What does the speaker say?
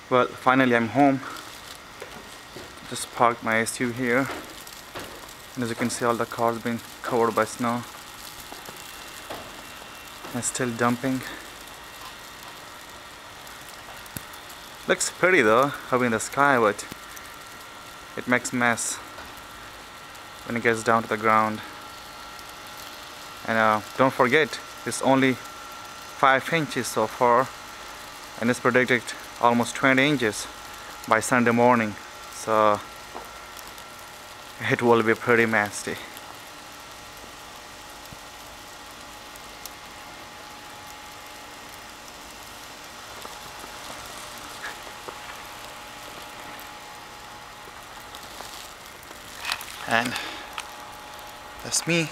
Well, finally I'm home. Just parked my SUV here, and as you can see, all the cars being covered by snow and still dumping. Looks pretty though, up in the sky, but it makes mess when it gets down to the ground. And don't forget, it's only 5 inches so far, and it's predicted almost 20 inches by Sunday morning, so it will be pretty nasty. And that's me.